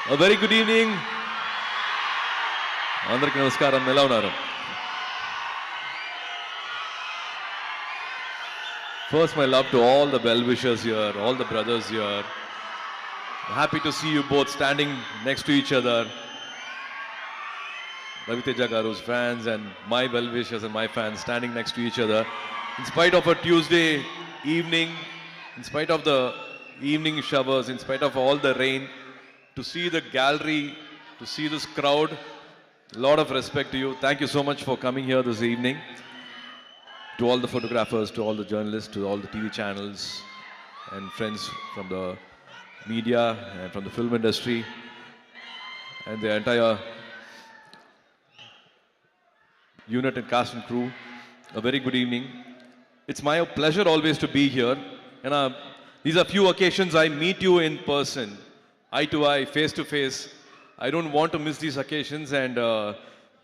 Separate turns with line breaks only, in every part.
A very good evening. అందరికీ నమస్కారం. ఎలా ఉన్నారు? First, my love to all the well-wishers here, all the brothers here. Happy to see you both standing next to each other. Raviteja Garu's fans and my well-wishers and my fans standing next to each other. In spite of a Tuesday evening, in spite of the evening showers, in spite of all the rain, to see the gallery, to see this crowd, a lot of respect to you. Thank you so much for coming here this evening. To all the photographers, to all the journalists, to all the TV channels and friends from the media and from the film industry and the entire unit and cast and crew, a very good evening. It's my pleasure always to be here. And these are few occasions I meet you in person, eye to eye, face to face. I don't want to miss these occasions, and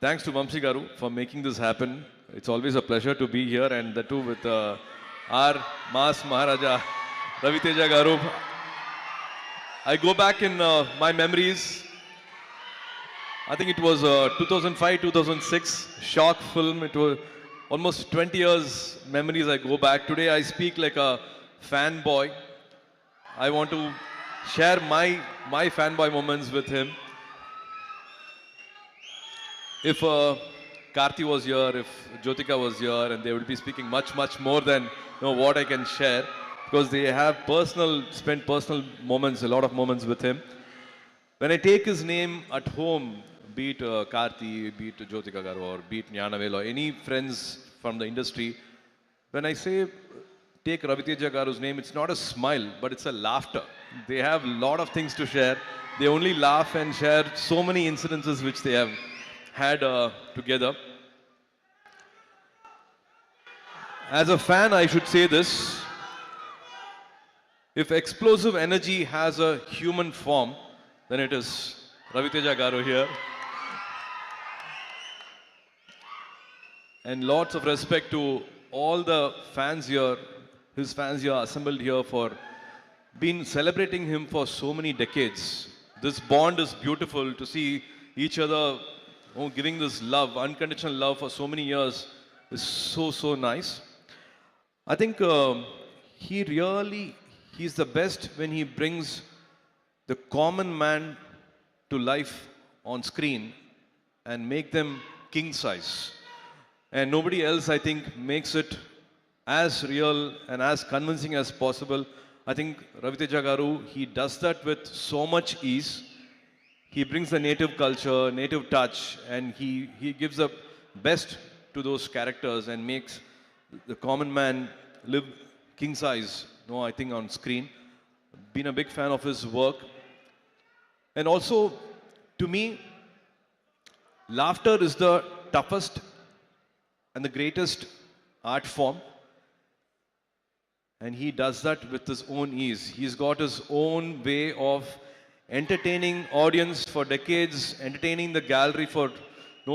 thanks to Vamsi Garu for making this happen. It's always a pleasure to be here, and the two with our Mass Maharaja, Raviteja Garu. I go back in my memories. I think it was 2005-2006 shock film. It was almost 20 years memories I go back. Today I speak like a fanboy. I want to share my fanboy moments with him. If Karthi was here, if Jyotika was here, and they would be speaking much more than what I can share, because they have spent personal moments, a lot of moments with him. When I take his name at home, be it Karthi, be it Jyotika Garu, or be it Gnanavel, or any friends from the industry, when I say take Raviteja Garu's name, it's not a smile, but it's a laughter. They have a lot of things to share. They only laugh and share so many incidences which they have had together. As a fan, I should say this. If explosive energy has a human form, then it is Raviteja Garu here. And lots of respect to all the fans here, his fans here assembled here for been celebrating him for so many decades. This bond is beautiful to see each other giving this love, unconditional love for so many years is so nice. I think he's the best when he brings the common man to life on screen and make them king size. And nobody else, I think, makes it as real and as convincing as possible. I think Raviteja Garu, he does that with so much ease. He brings the native culture, native touch, and he gives the best to those characters and makes the common man live king size, I think, on screen. Been a big fan of his work. And also, to me, laughter is the toughest and the greatest art form. And he does that with his own ease. He's got his own way of entertaining audience for decades, entertaining the gallery for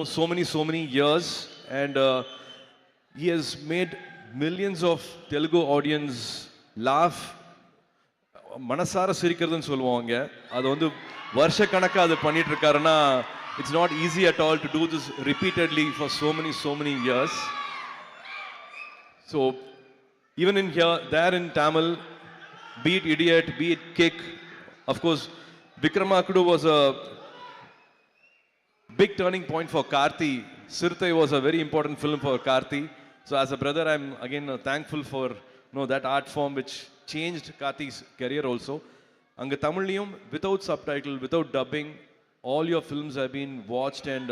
so many years, and he has made millions of Telugu audience laugh. Manasara sirikradhu solluvaanga adu vandu varsha kanakka adu pannittu irukkarna. It's not easy at all to do this repeatedly for so many years. So even in here, there in Tamil, be it Idiot, be it Kick, of course, Vikramakudu was a big turning point for Karthi. Sirthai was a very important film for Karthi. So as a brother, I'm again thankful for that art form which changed Karthi's career also. Anga Tamiliyum, without subtitle, without dubbing, all your films have been watched, and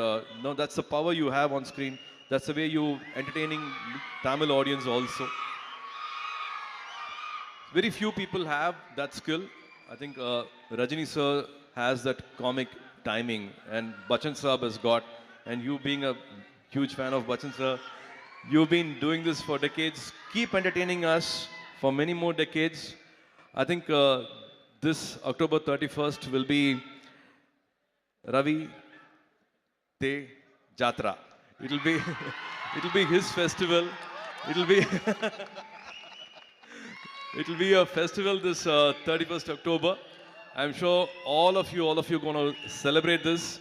that's the power you have on screen. That's the way you entertaining Tamil audience also. Very few people have that skill. I think Rajini sir has that comic timing, and Bachchan Saab has got, and you being a huge fan of Bachchan sir, you've been doing this for decades. Keep entertaining us for many more decades. I think this October 31st will be Ravi Te Jatra. It'll be his festival. It'll be a festival this 31st October. I'm sure all of you going to celebrate this.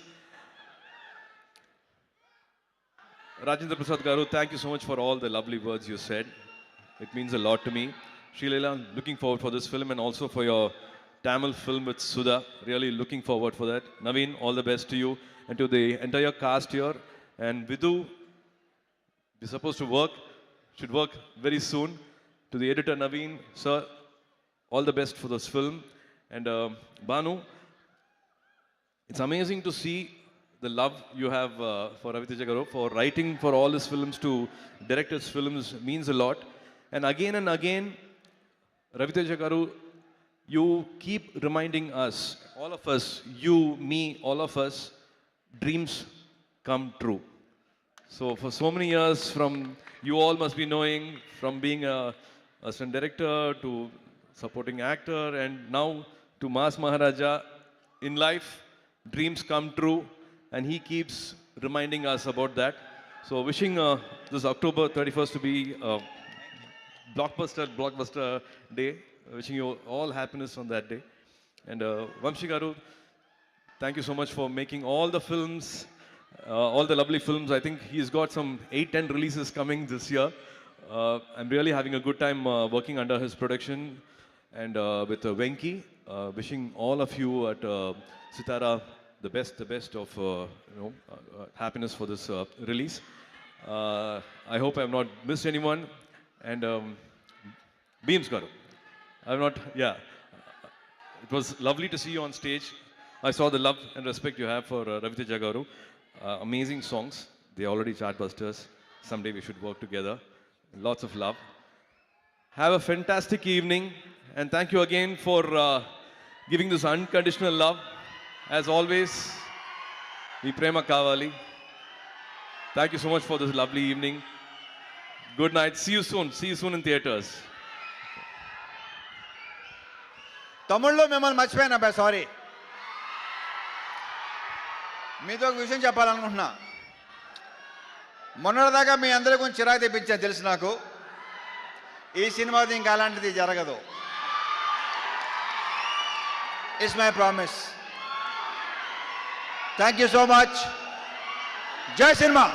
Rajendra Prasad Garu, thank you so much for all the lovely words you said. It means a lot to me. Srileela, looking forward for this film and also for your Tamil film with Sudha. Really looking forward for that. Naveen, all the best to you and to the entire cast here. And Vidhu, we're supposed to work, should work very soon. To the editor Naveen, sir, all the best for this film. And Banu, it's amazing to see the love you have for Ravi Teja Garu, for writing for all his films to direct his films means a lot. And again, Ravi Teja Garu, you keep reminding us, all of us, you, me, all of us, dreams come true. So for so many years, from you all must be knowing, from being a assistant director to supporting actor, and now to Mas Maharaja, in life, dreams come true, and he keeps reminding us about that. So wishing this October 31st to be a blockbuster day. Wishing you all happiness on that day. And Vamshi Garu, thank you so much for making all the films, all the lovely films. I think he's got some 8-10 releases coming this year. I'm really having a good time working under his production and with Venki. Wishing all of you at Sitara the best of happiness for this release. I hope I've not missed anyone. And Beams Garu, I've not, yeah. It was lovely to see you on stage. I saw the love and respect you have for Ravi Teja Garu. Amazing songs. They're already chartbusters. Someday we should work together. Lots of love. Have a fantastic evening. And thank you again for giving this unconditional love. As always, Ee Prema Kavali. Thank you so much for this lovely evening. Good night. See you soon. See you soon in theaters.
తమిళ్లో మిమ్మల్ని మర్చిపోయాను అబ్బాయి, sorry. మీతో ఒక విషయం చెప్పాలనుకుంటున్నా. మొన్నటిదాకా మీ అందరి గురించి చిరాకు తెప్పించాను తెలుసు నాకు. ఈ సినిమాది ఇంకా అలాంటిది జరగదు. It's my promise. Thank you so much. జై సినిమా.